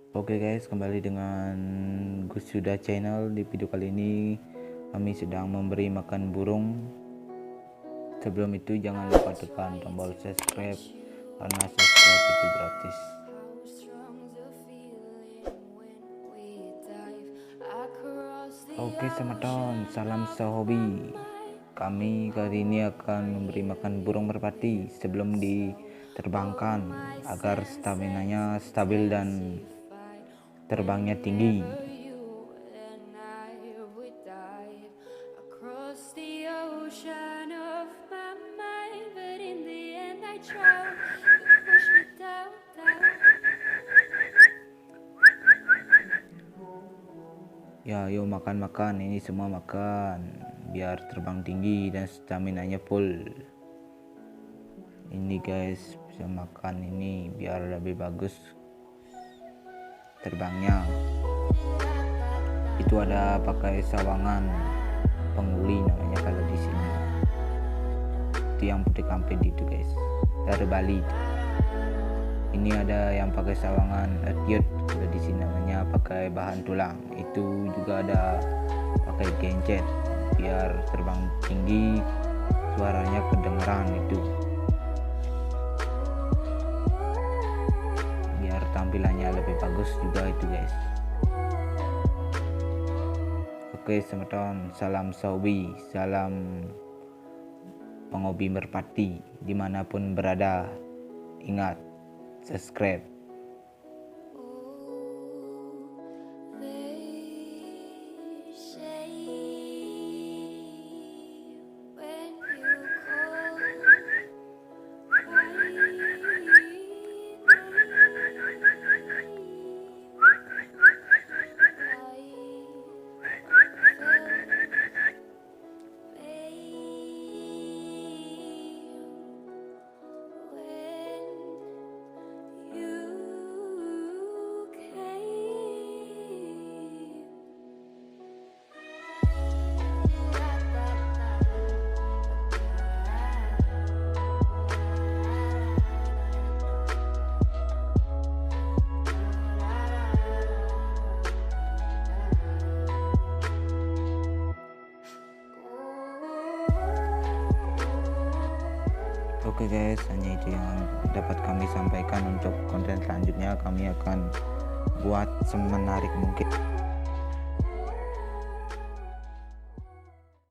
Oke guys, kembali dengan Gus Yuda Channel. Di video kali ini kami sedang memberi makan burung. Sebelum itu jangan lupa tekan tombol subscribe karena subscribe itu gratis. Oke semeton, salam sehobi. Kami kali ini akan memberi makan burung merpati sebelum diterbangkan agar staminanya stabil dan terbangnya tinggi. Ya, yuk makan-makan, ini semua makan biar terbang tinggi dan staminanya full. Ini guys, bisa makan ini biar lebih bagus terbangnya. Itu ada pakai sawangan pengguli namanya kalau di sini. Itu yang putih kampit itu guys, dari Bali. Ini ada yang pakai sawangan etiot, kalau di sini namanya pakai bahan tulang. Itu juga ada pakai gencet biar terbang tinggi, suaranya kedengeran itu. Biar tampilannya lebih bagus juga itu guys. Oke semeton, salam sahobi, salam penghobi merpati dimanapun berada. Ingat, subscribe. Oke guys, hanya itu yang dapat kami sampaikan. Untuk konten selanjutnya kami akan buat semenarik mungkin.